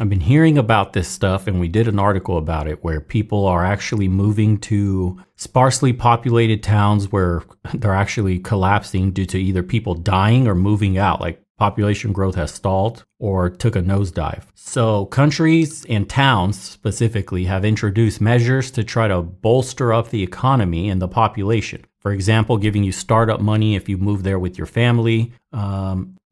I've been hearing about this stuff, and we did an article about it where people are actually moving to sparsely populated towns where they're actually collapsing due to either people dying or moving out. Like population growth has stalled or took a nosedive. So countries and towns specifically have introduced measures to try to bolster up the economy and the population. For example, giving you startup money if you move there with your family,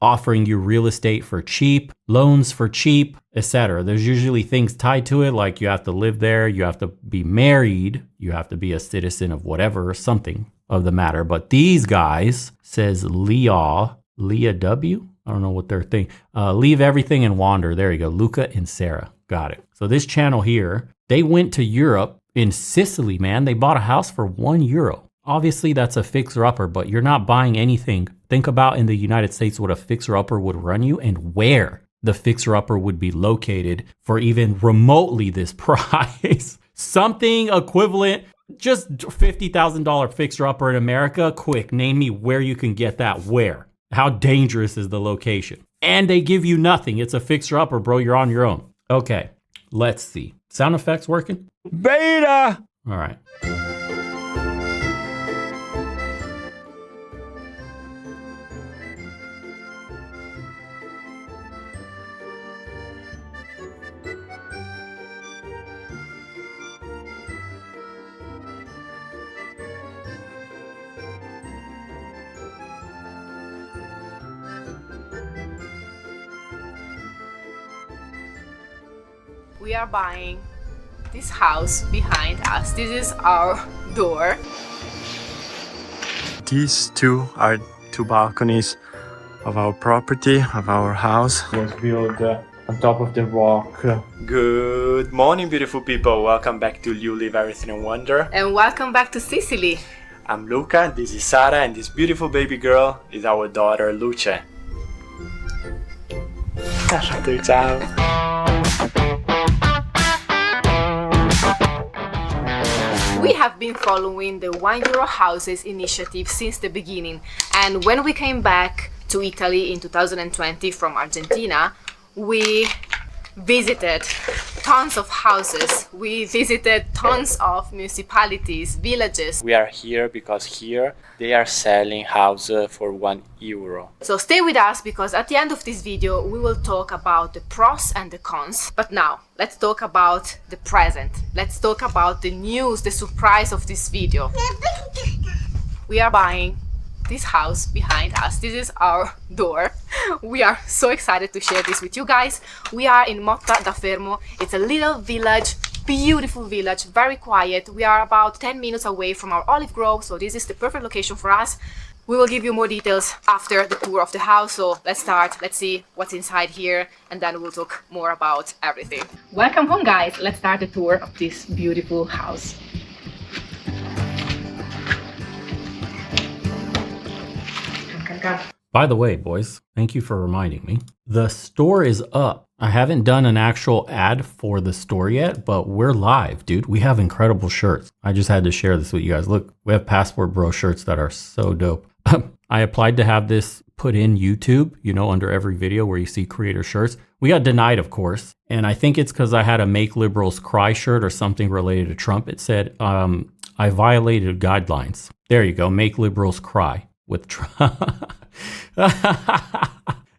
offering you real estate for cheap, loans for cheap, etc. There's usually things tied to it, like you have to live there, you have to be married, you have to be a citizen of whatever, something of the matter. But these guys, says Leah W. I don't know what they're thinking. Leave everything and wander. There you go. Luca and Sarah. Got it. So this channel here, they went to Europe in Sicily, man. They bought a house for €1. Obviously, that's a fixer-upper, but you're not buying anything. Think about in the United States what a fixer-upper would run you and where the fixer-upper would be located for even remotely this price. Something equivalent, just $50,000 fixer-upper in America. Quick, name me where you can get that. Where? How dangerous is the location? And they give you nothing. It's a fixer-upper, bro. You're on your own. Okay, let's see. Sound effects working? Beta! All right. We are buying this house behind us. This is our door. These two are two balconies of our property, of our house. It was built on top of the rock. Good morning, beautiful people. Welcome back to You Live Everything in Wonder. And welcome back to Sicily. I'm Luca, this is Sara, and this beautiful baby girl is our daughter, Luce. Ciao. We have been following the €1 houses initiative since the beginning, and when we came back to Italy in 2020 from Argentina, we visited tons of houses, we visited tons of municipalities, villages. We are here because here they are selling houses for €1. So stay with us, because at the end of this video we will talk about the pros and the cons. But now let's talk about the present. Let's talk about the news, the surprise of this video. We are buying this house behind us. This is our door. We are so excited to share this with you guys. We are in Motta da Fermo. It's a little village, beautiful village, very quiet. We are about 10 minutes away from our olive grove, so this is the perfect location for us. We will give you more details after the tour of the house, so let's start. Let's see what's inside here, and then we'll talk more about everything. Welcome home, guys. Let's start the tour of this beautiful house. By the way, boys, thank you for reminding me. The store is up. I haven't done an actual ad for the store yet, but we're live, dude. We have incredible shirts. I just had to share this with you guys. Look, we have Passport Bro shirts that are so dope. I applied to have this put in YouTube, you know, under every video where you see creator shirts. We got denied, of course. And I think it's because I had a Make Liberals Cry shirt or something related to Trump. It said, I violated guidelines. There you go. Make Liberals Cry with Trump.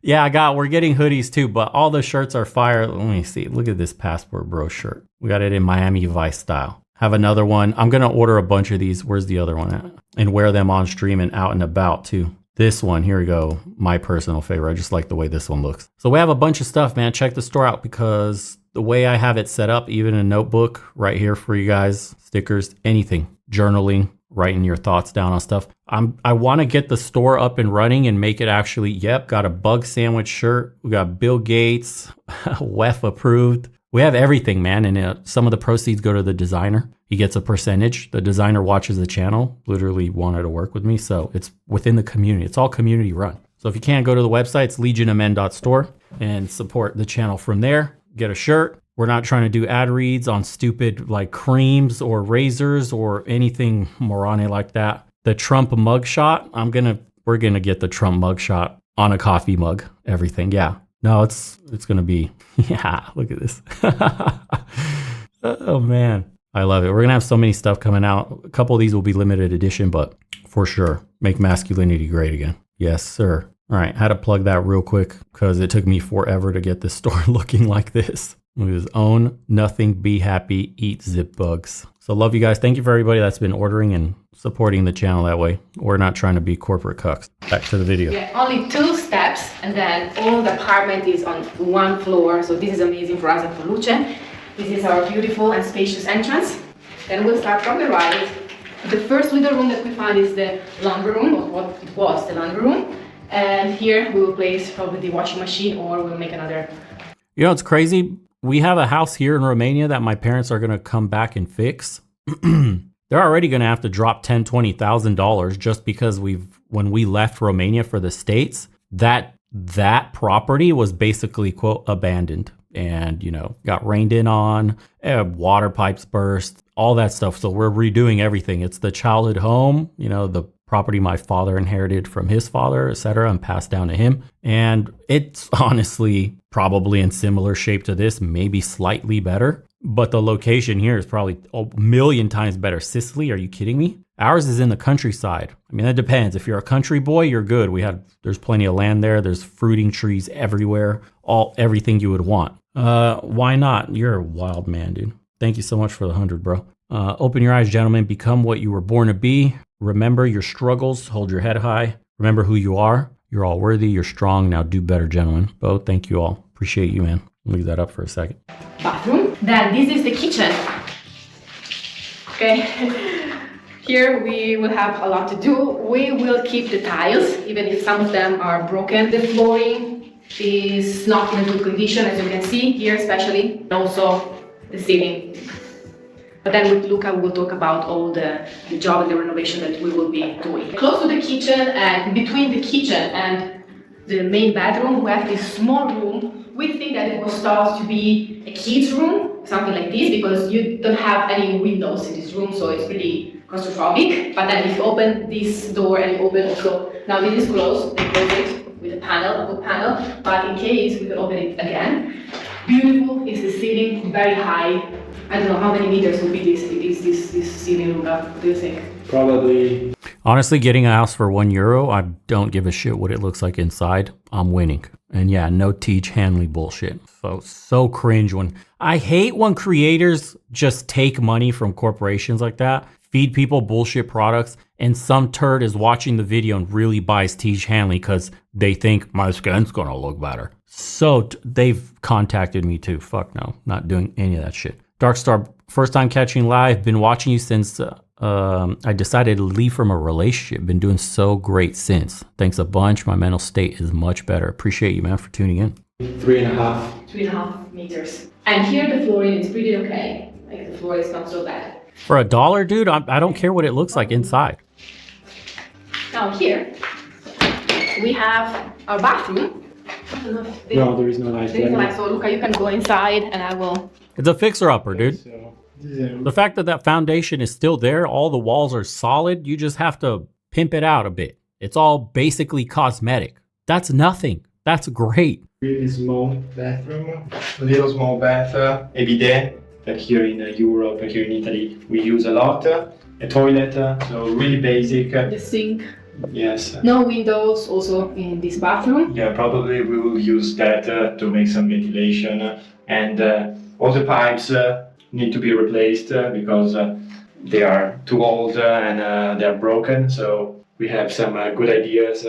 Yeah, we're getting hoodies too, but all the shirts are fire. Let me see. Look at this Passport Bro shirt. We got it in Miami Vice style. Have another one. I'm going to order a bunch of these. Where's the other one at? And wear them on stream and out and about too. This one, here we go. My personal favorite. I just like the way this one looks. So we have a bunch of stuff, man. Check the store out, because the way I have it set up, even a notebook right here for you guys, stickers, anything, journaling, writing your thoughts down on stuff. I want to get the store up and running and make it actually, got a bug sandwich shirt. We got Bill Gates, WEF approved. We have everything, man. And some of the proceeds go to the designer. He gets a percentage. The designer watches the channel, literally wanted to work with me. So it's within the community. It's all community run. So if you can't go to the website, it's legionofmen.store and support the channel from there. Get a shirt. We're not trying to do ad reads on stupid like creams or razors or anything moronic like that. The Trump mugshot, we're gonna get the Trump mugshot on a coffee mug, everything. Yeah. No, it's gonna be, yeah, look at this. Oh man, I love it. We're gonna have so many stuff coming out. A couple of these will be limited edition, but for sure, make masculinity great again. Yes, sir. All right, had to plug that real quick because it took me forever to get this store looking like this. It was own nothing, be happy, eat zip bugs. So love you guys. Thank you for everybody that's been ordering and supporting the channel that way. We're not trying to be corporate cucks. Back to the video. Yeah, only 2 steps and then all the apartment is on 1 floor. So this is amazing for us and for Luce. This is our beautiful and spacious entrance. Then we'll start from the right. The first little room that we find is the laundry room, or what it was the laundry room. And here we will place probably the washing machine, or we'll make another. You know, it's crazy. We have a house here in Romania that my parents are going to come back and fix. They're already going to have to drop $10,000, $20,000 just because when we left Romania for the States, that property was basically, quote, abandoned and, you know, got rained in on, water pipes burst, all that stuff. So we're redoing everything. It's the childhood home, you know, the property my father inherited from his father, etc., and passed down to him. And it's honestly probably in similar shape to this, maybe slightly better. But the location here is probably a million times better. Sicily, are you kidding me? Ours is in the countryside. I mean, that depends. If you're a country boy, you're good. There's plenty of land there. There's fruiting trees everywhere. Everything you would want. Why not? You're a wild man, dude. Thank you so much for the 100, bro. Open your eyes, gentlemen. Become what you were born to be. Remember your struggles. Hold your head high. Remember who you are. You're all worthy. You're strong. Now do better, gentlemen. Bo, thank you all. Appreciate you, man. Leave that up for a second. Bathroom. Then this is the kitchen. Okay. Here we will have a lot to do. We will keep the tiles, even if some of them are broken. The flooring is not in a good condition, as you can see here especially. And also the ceiling. But then with Luca we will talk about all the job and the renovation that we will be doing. Close to the kitchen and between the kitchen and the main bedroom, we have this small room. We think that it was thought to be a kid's room, something like this, because you don't have any windows in this room, so it's pretty claustrophobic. But then if you open this door and you open also, now this is closed, they close it with a panel, a wood panel, but in case we can open it again. Beautiful is the ceiling, very high. I don't know how many meters will be this ceiling, Luca. What do you think? Probably. Honestly, getting a house for €1, I don't give a shit what it looks like inside. I'm winning. And yeah, no Teach Hanley bullshit. So cringe I hate when creators just take money from corporations like that, feed people bullshit products, and some turd is watching the video and really buys Teach Hanley because they think my skin's gonna look better. So they've contacted me too. Fuck no, not doing any of that shit. Darkstar, first time catching live, been watching you since I decided to leave from a relationship. Been doing so great since. Thanks a bunch. My mental state is much better. Appreciate you, man, for tuning in. 3.5 meters. And here the flooring is pretty okay. Like the floor is not so bad. For $1, dude, I don't care what it looks like inside. Now here we have our bathroom. No, there is no light. There is no light. So Luca, you can go inside and I will. It's a fixer-upper, dude. The fact that foundation is still there, all the walls are solid, you just have to pimp it out a bit. It's all basically cosmetic. That's nothing. That's great. Really small bathroom, a little small bath, a bidet, that here in Europe, here in Italy, we use a lot. A toilet, so really basic. The sink. Yes. No windows also in this bathroom. Yeah, probably we will use that to make some ventilation. And all the pipes need to be replaced because they are too old and they're broken. So we have some good ideas.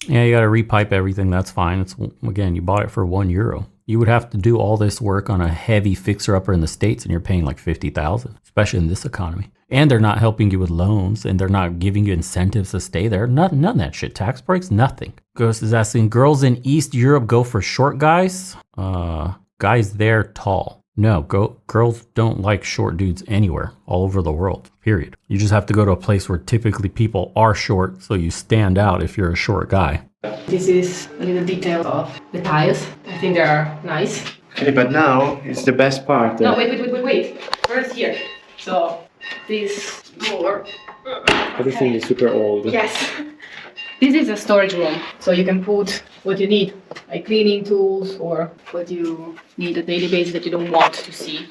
Yeah, you got to repipe everything. That's fine. It's, again, you bought it for €1. You would have to do all this work on a heavy fixer-upper in the States, and you're paying like $50,000, especially in this economy. And they're not helping you with loans, and they're not giving you incentives to stay there. None of that shit. Tax breaks, nothing. Ghost is asking, girls in East Europe go for short guys? Guys there tall. No, girls don't like short dudes anywhere, all over the world, period. You just have to go to a place where typically people are short, so you stand out if you're a short guy. This is a little detail of the tiles. I think they are nice. Okay, but now it's the best part. No, wait. First here. So this door. Everything is super old. Yes. This is a storage room, so you can put what you need, like cleaning tools or what you need on a daily basis that you don't want to see.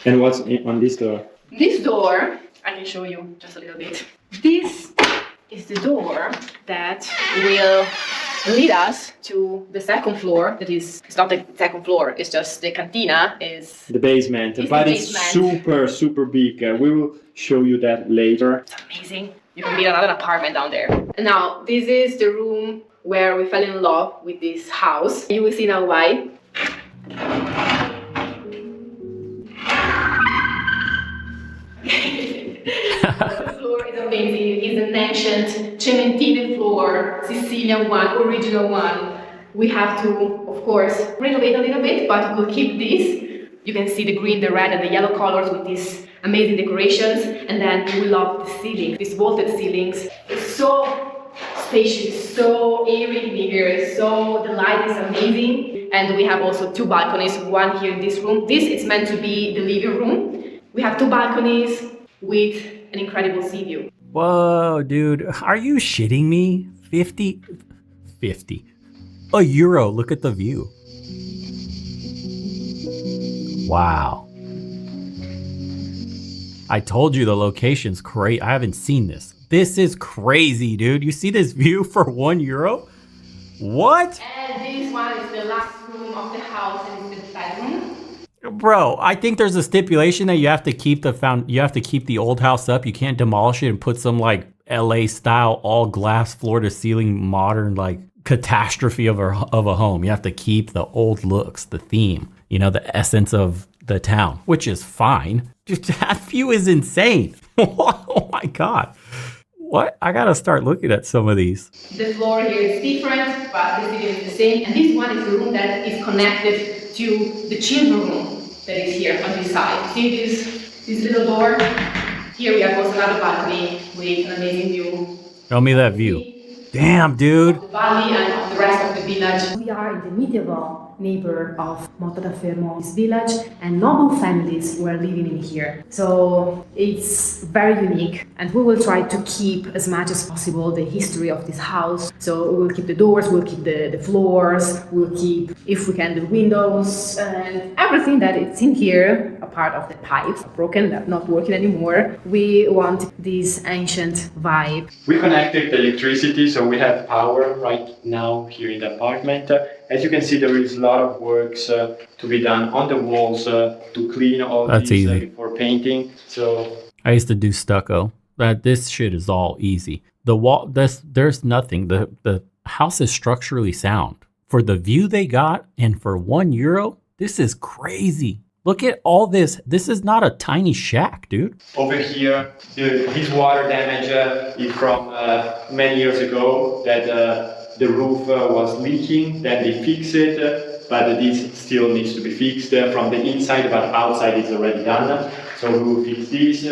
And what's on this door? This door, I can show you just a little bit. This is the door that will lead us to the second floor. That is, it's not the second floor, it's just the cantina is... The basement, It's but the it's basement. super big. We will show you that later. It's amazing. You can build another apartment down there. And now, this is the room where we fell in love with this house. You will see now why. The floor is amazing. It's an ancient cementine floor, Sicilian one, original one. We have to, of course, renovate a little bit, but we'll keep this. You can see the green, the red, and the yellow colors with these amazing decorations. And then we love the ceiling, these vaulted ceilings. It's so spacious, so airy in here, so the light is amazing. And we have also 2 balconies, one here in this room. This is meant to be the living room. We have 2 balconies with an incredible sea view. Whoa, dude. Are you shitting me? 50? €1. Look at the view. Wow. I told you the location's great. I haven't seen this. This is crazy, dude. You see this view for €1? What? And this one is the last room of the house, and it's the bedroom. Bro, I think there's a stipulation that you have to keep the old house up. You can't demolish it and put some like LA style all glass floor to ceiling modern like catastrophe of a home. You have to keep the old looks, the theme, you know, the essence of the town, which is fine. Dude, that view is insane. Oh my God. What? I gotta start looking at some of these. The floor here is different, but the ceiling is the same. And this one is the room that is connected to the children room that is here on this side. See this little door? Here we have also another balcony with an amazing view. Show me that view. Damn, dude. The valley and of the rest of the village. We are in the medieval neighbor of Montadafermo's village, and noble families were living in here. So it's very unique, and we will try to keep as much as possible the history of this house. So we will keep the doors, we'll keep the floors, we'll keep, if we can, the windows, and everything that is in here, a part of the pipes, broken, not working anymore. We want this ancient vibe. We connected the electricity, so we have power right now here in the apartment. As you can see, there is a lot of works to be done on the walls to clean all these before painting. So I used to do stucco. This shit is all easy. The wall, there's nothing. The house is structurally sound. For the view they got and for €1, this is crazy. Look at all this. This is not a tiny shack, dude. Over here, this water damage is from many years ago that the roof was leaking. Then they fixed it, but this still needs to be fixed from the inside, but outside it's already done. So we will fix this.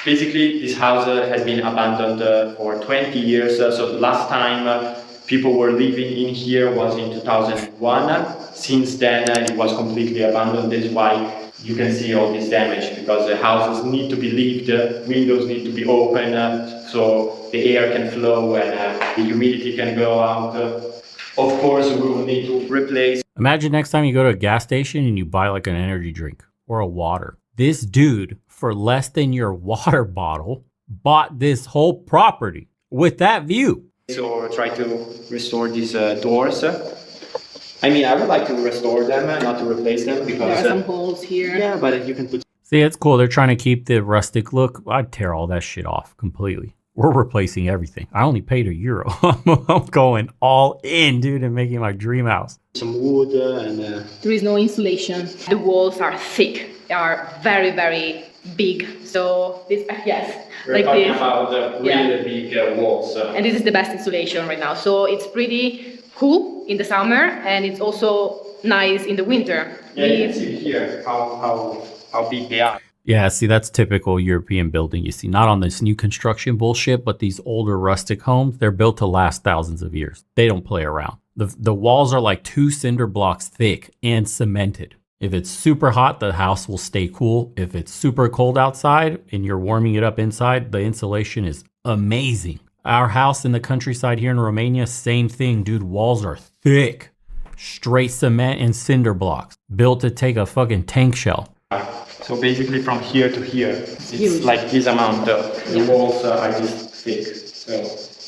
Basically, this house has been abandoned for 20 years. So the last time people were living in here was in 2001. Since then, it was completely abandoned. That's why you can see all this damage, because the houses need to be lived, windows need to be open, so the air can flow and the humidity can go out. Of course, we will need to replace. Imagine next time you go to a gas station and you buy like an energy drink or a water. This dude, for less than your water bottle, bought this whole property with that view. Or try to restore these doors. I mean, I would like to restore them, not to replace them, because there are some holes here. Yeah, but you can put. See, it's cool. They're trying to keep the rustic look. I'd tear all that shit off completely. We're replacing everything. I only paid €1. I'm going all in, dude, and making my dream house. Some wood and. There is no insulation. The walls are thick. They are very, very big. So this, yes, We're like talking this. about the really big walls. And this is the best insulation right now. So it's pretty cool in the summer, and it's also nice in the winter. Yeah, you can see here how big they are. Yeah, see, that's typical European building. You see, not on this new construction bullshit, but these older rustic homes, they're built to last thousands of years. They don't play around. The walls are like 2 cinder blocks thick and cemented. If it's super hot, the house will stay cool. If it's super cold outside and you're warming it up inside, the insulation is amazing. Our house in the countryside here in Romania, same thing, dude. Walls are thick. Straight cement and cinder blocks. Built to take a fucking tank shell. So basically from here to here, it's like this amount. The walls are this thick.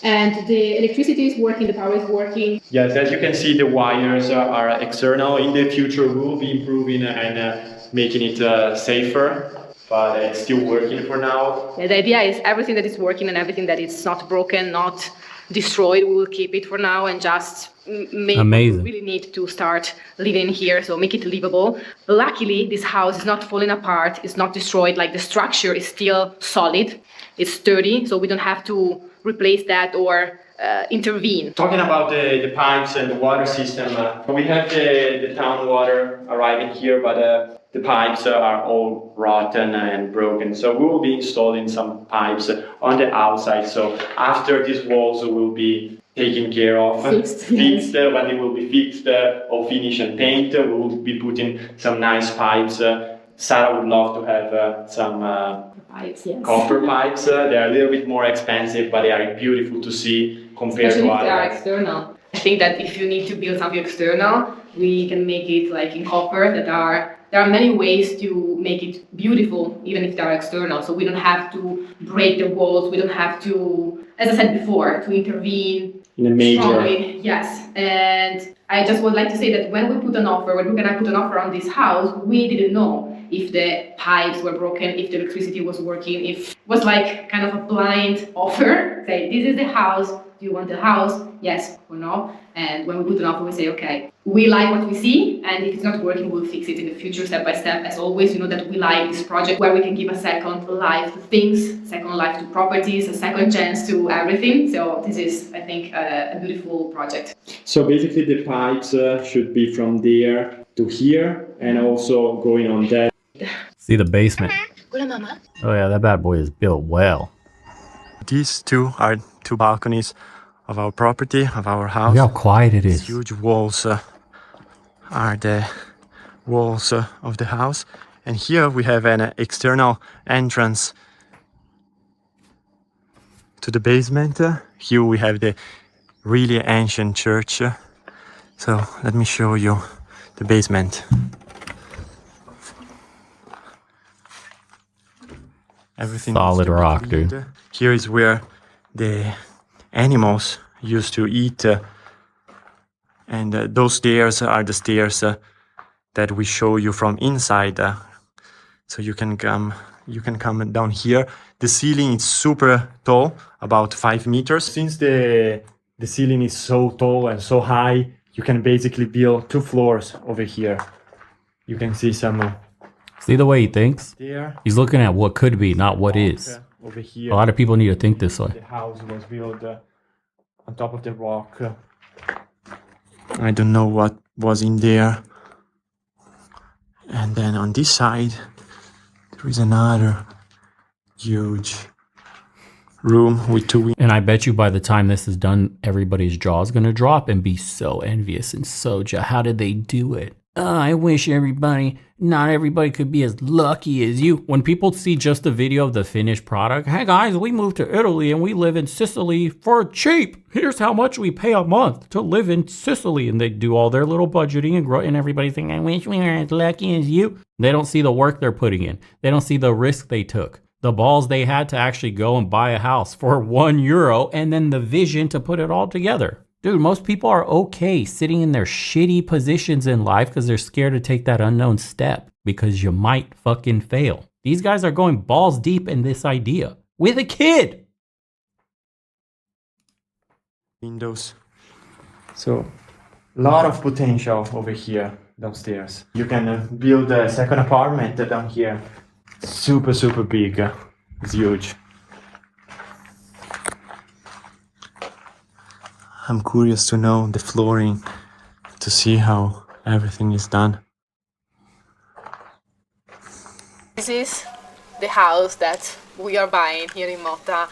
And the electricity is working, the power is working. Yes, as you can see, the wires are external. In the future, we will be improving and making it safer, but it's still working for now. Yeah, the idea is everything that is working and everything that is not broken, not destroyed, we will keep it for now and just make Amazing. what we really need to start living here, so make it livable. Luckily, this house is not falling apart, it's not destroyed, like the structure is still solid, it's sturdy, so we don't have to replace that or intervene. Talking about the pipes and the water system, we have the town water arriving here, but the pipes are all rotten and broken. So we will be installing some pipes on the outside. So after these walls will be taken care of, Fixed. when they will be fixed or finished and painted, we will be putting some nice pipes. Sarah would love to have some Pipes, yes. copper pipes. They are a little bit more expensive, but they are beautiful to see compared Especially to if they are others. external. I think that if you need to build something external, we can make it like in copper. There are many ways to make it beautiful, even if they are external. So we don't have to break the walls. We don't have to, as I said before, to intervene In a major. strongly. Yes, and I just would like to say that when we're gonna put an offer on this house, we didn't know if the pipes were broken, if the electricity was working, if it was like kind of a blind offer. Say, this is the house, do you want the house? Yes or no? And when we put an offer, we say, okay, we like what we see, and if it's not working, we'll fix it in the future, step by step. As always, you know that we like this project where we can give a second life to things, second life to properties, a second chance to everything. So this is, I think, a beautiful project. So basically the pipes should be from there to here and also going on that. See the basement. Hola, mama. Oh yeah, that bad boy is built well. These two are two balconies of our property, of our house. Look how quiet it These is. huge walls are the walls of the house. And here we have an external entrance to the basement. Here we have the really ancient church. So let me show you the basement. Everything Solid is to be rock, cleaned. dude. Here is where the animals used to eat. And those stairs are the stairs that we show you from inside. So you can come down here. The ceiling is super tall, about 5 meters. Since the ceiling is so tall and so high, you can basically build 2 floors over here. You can see some See the way he thinks? there. He's looking at what could be, not what is. Over here. A lot of people need to think this way. The house was built on top of the rock. I don't know what was in there. And then on this side, there is another huge room with 2 windows. And I bet you by the time this is done, everybody's jaw is going to drop and be so envious and so how did they do it? I wish not everybody could be as lucky as you. When people see just the video of the finished product, hey guys, we moved to Italy and we live in Sicily for cheap. Here's how much we pay a month to live in Sicily. And they do all their little budgeting and everybody's thinking, I wish we were as lucky as you. They don't see the work they're putting in. They don't see the risk they took. The balls they had to actually go and buy a house for €1 and then the vision to put it all together. Dude, most people are okay sitting in their shitty positions in life because they're scared to take that unknown step because you might fucking fail. These guys are going balls deep in this idea with a kid. Windows. So, a lot of potential over here downstairs. You can build a second apartment down here. Super, super big. It's huge. I'm curious to know the flooring, to see how everything is done. This is the house that we are buying here in Motta.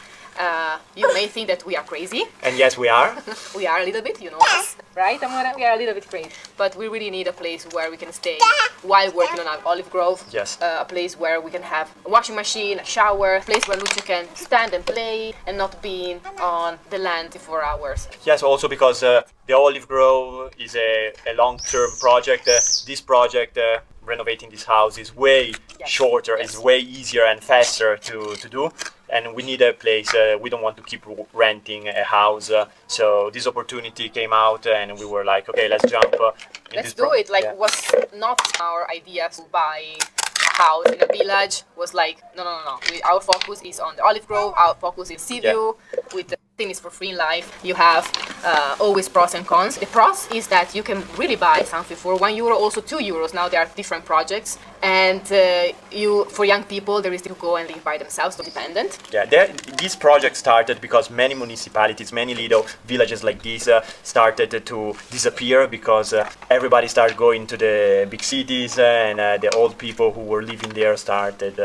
You may think that we are crazy. And yes, we are. We are a little bit, you know us, right, Amore? We are a little bit crazy. But we really need a place where we can stay while working on our olive grove. Yes. A place where we can have a washing machine, a shower, a place where Lucio can stand and play and not being on the land for hours. Yes, also because the olive grove is a long-term project. This project, renovating this house, is way shorter, Yes. is way easier and faster to do. And we need a place. We don't want to keep renting a house. So this opportunity came out, and we were like, okay, let's jump. Let's do it. Like, was not our idea to buy a house in a village. Was like, no. Our focus is on the olive grove. Our focus is sea view. With the thing is for free in life. You have always pros and cons. The pros is that you can really buy something for €1, also €2. Now there are different projects, and for young people there is to go and live by themselves, independent. Yeah, this project started because many municipalities, many little villages like this started to disappear because everybody started going to the big cities, and the old people who were living there started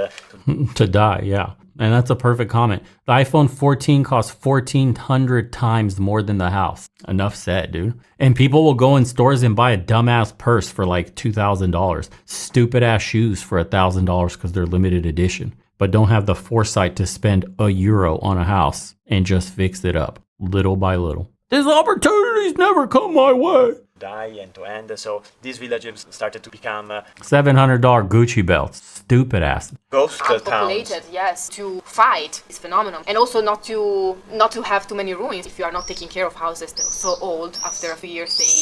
To die, yeah. And that's a perfect comment. The iPhone 14 costs 1,400 times more than the house. Enough said, dude. And people will go in stores and buy a dumbass purse for like $2,000. Stupid ass shoes for $1,000 because they're limited edition. But don't have the foresight to spend €1 on a house and just fix it up little by little. These opportunities never come my way. die and to end. So these villages started to become $700 Gucci belts. Stupid ass. ghost towns. Unpopulated, yes. To fight is phenomenal, and also not to have too many ruins. If you are not taking care of houses that are so old, after a few years they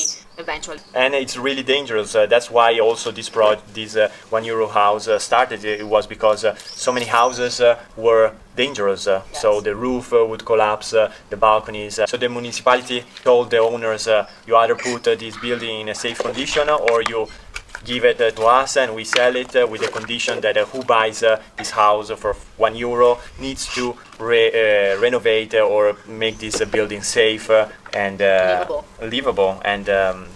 eventually. And it's really dangerous. That's why also this €1 house started. It was because so many houses were dangerous. So the roof would collapse, the balconies. So the municipality told the owners, you either put this building in a safe condition or you give it to us and we sell it with the condition that who buys this house for €1 needs to renovate or make this building safe and livable. And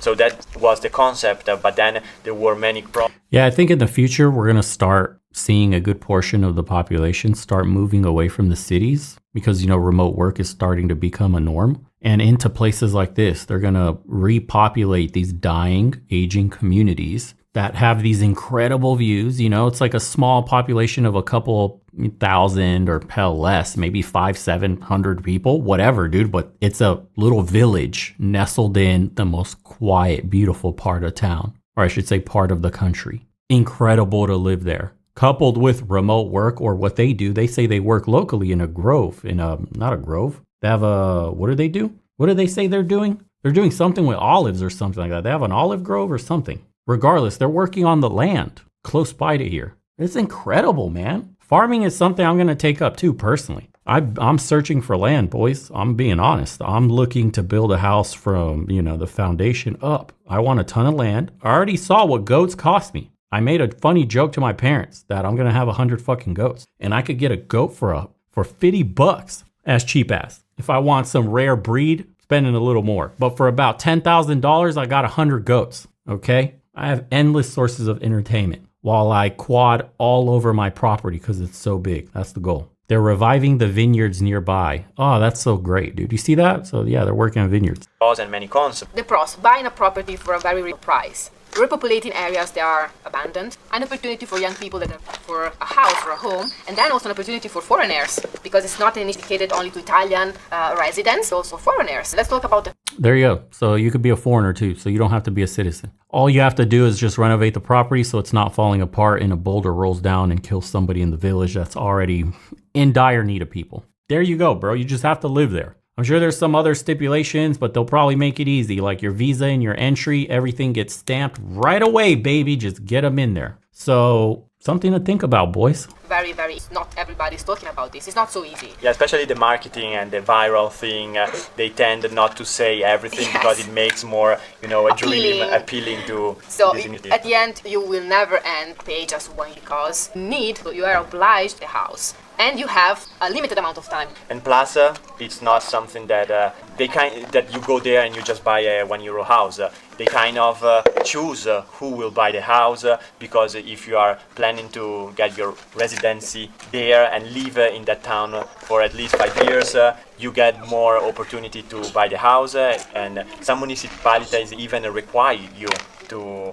so that was the concept, but then there were many problems. Yeah, I think in the future we're going to start seeing a good portion of the population start moving away from the cities because, you know, remote work is starting to become a norm, and into places like this. They're going to repopulate these dying, aging communities that have these incredible views. You know, it's like a small population of a couple thousand or hell less, maybe 500-700 people, whatever, dude. But it's a little village nestled in the most quiet, beautiful part of town, or I should say part of the country. Incredible to live there. Coupled with remote work, or what they do, they say they work locally in a grove, not a grove. They have what do they do? What do they say they're doing? They're doing something with olives or something like that. They have an olive grove or something. Regardless, they're working on the land close by to here. It's incredible, man. Farming is something I'm going to take up too, personally. I'm searching for land, boys. I'm being honest. I'm looking to build a house from, the foundation up. I want a ton of land. I already saw what goats cost me. I made a funny joke to my parents that I'm going to have 100 fucking goats, and I could get a goat for $50 as cheap as. If I want some rare breed, spending a little more. But for about $10,000, I got 100 goats. Okay. I have endless sources of entertainment while I quad all over my property because it's so big. That's the goal. They're reviving the vineyards nearby. Oh, that's so great, dude. You see that? So yeah, they're working on vineyards. Pros and many cons. The pros: buying a property for a very real price, repopulating areas that are abandoned, an opportunity for young people that are for a house or a home, and then also an opportunity for foreigners, because it's not dedicated only to Italian residents, also foreigners. Let's talk about There you go. So you could be a foreigner too, so you don't have to be a citizen. All you have to do is just renovate the property so it's not falling apart and a boulder rolls down and kills somebody in the village that's already in dire need of people. There you go, bro. You just have to live there. I'm sure there's some other stipulations, but they'll probably make it easy. Like your visa and your entry, everything gets stamped right away, baby. Just get them in there. So something to think about, boys. Very, not everybody's talking about this. It's not so easy. Yeah, especially the marketing and the viral thing. They tend not to say everything because it makes more, a dream appealing to. So at the end, you will never pay just one because you are obliged the house. and you have a limited amount of time. And plus, it's not something that that you go there and you just buy a €1 house. They kind of choose who will buy the house because if you are planning to get your residency there and live in that town for at least 5 years, you get more opportunity to buy the house, and some municipalities even require you to.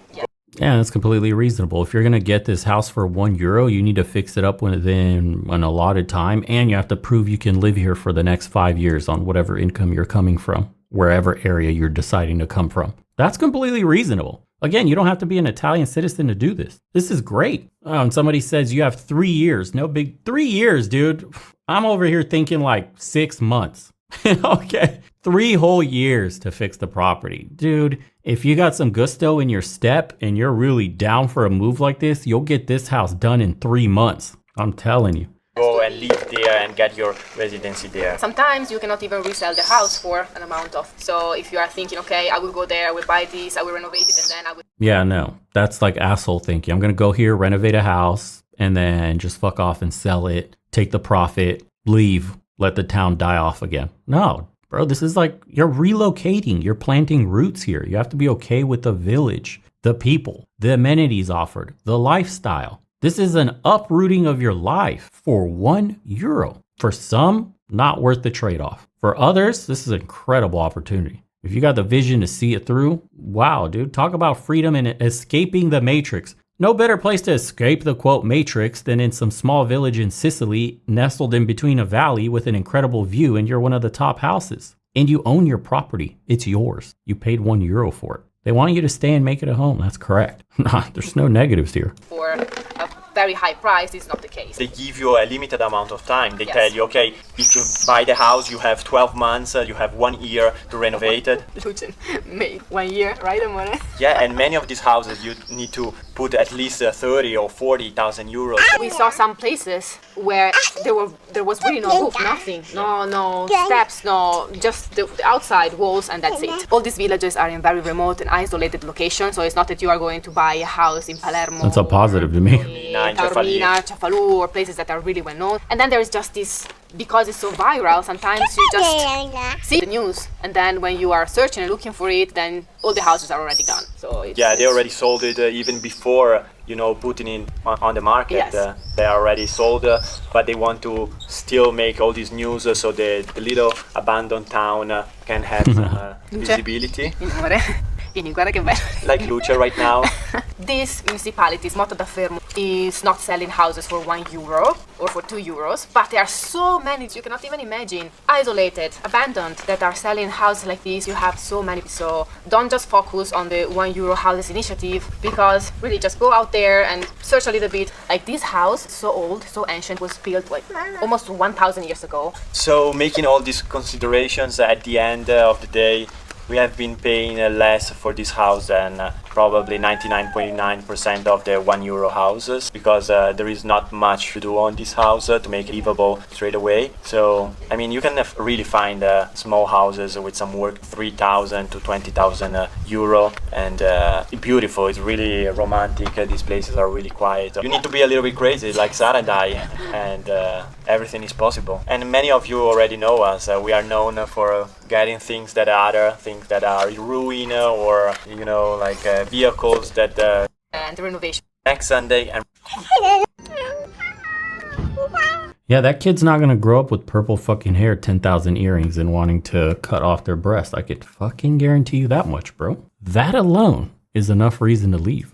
Yeah, that's completely reasonable. If you're going to get this house for €1, you need to fix it up within an allotted time, and you have to prove you can live here for the next 5 years on whatever income you're coming from, wherever area you're deciding to come from. That's completely reasonable. Again, you don't have to be an Italian citizen to do this. This is great. Oh, and somebody says you have 3 years. No big 3 years, dude. I'm over here thinking like 6 months. Okay. 3 whole years to fix the property. Dude, if you got some gusto in your step and you're really down for a move like this, you'll get this house done in 3 months. I'm telling you. Go and live there and get your residency there. Sometimes you cannot even resell the house for an amount of. So if you are thinking, okay, I will go there, I will buy this, I will renovate it, and then I will. Yeah, no, that's like asshole thinking. I'm going to go here, renovate a house, and then just fuck off and sell it, take the profit, leave, let the town die off again. No, bro, this is like you're relocating, you're planting roots here. You have to be okay with the village, the people, the amenities offered, the lifestyle. This is an uprooting of your life for €1. For some, not worth the trade-off. For others, this is an incredible opportunity. If you got the vision to see it through, wow, dude, talk about freedom and escaping the matrix. No better place to escape the quote matrix than in some small village in Sicily, nestled in between a valley with an incredible view, and you're one of the top houses. And you own your property. It's yours. You paid €1 for it. They want you to stay and make it a home. That's correct. There's no negatives here. For a very high price is not the case. They give you a limited amount of time. They tell you, okay, if you buy the house, you have 12 months, you have 1 year to renovate it. Lucien made 1 year, right, Amore? Yeah, and many of these houses you need to put at least 30 or 40,000 euros. We saw some places where there was really no roof, nothing, no steps, no, just the outside walls, and that's it. All these villages are in very remote and isolated locations, so it's not that you are going to buy a house in Palermo. That's a positive to me. Taormina, Cefalù, or places that are really well known. And then there's just this, because it's so viral, sometimes you just see the news, and then when you are searching and looking for it, then all the houses are already gone. So they already sold it even before putting it on the market. Yes. They are already sold, but they want to still make all this news so the little abandoned town can have some visibility. Vieni, guarda che bello. Like Lucia right now. These municipalities, Motta da Fermo, is not selling houses for €1 or for €2, but there are so many you cannot even imagine, isolated, abandoned, that are selling houses like this. You have so many. So don't just focus on the €1 houses initiative, because really just go out there and search a little bit. Like this house, so old, so ancient, was built like almost 1,000 years ago. So making all these considerations, at the end of the day, we have been paying less for this house than probably 99.9% of the €1 houses, because there is not much to do on this house to make it livable straight away. So, I mean, you can really find small houses with some work, 3,000 to 20,000 euro, and beautiful. It's really romantic. These places are really quiet. You need to be a little bit crazy, like Sarah and I, and everything is possible. And many of you already know us. We are known for getting things that are ruin, or like vehicles that and renovation. Next Sunday. And yeah, that kid's not gonna grow up with purple fucking hair, 10,000 earrings, and wanting to cut off their breast. I could fucking guarantee you that much, bro. That alone is enough reason to leave.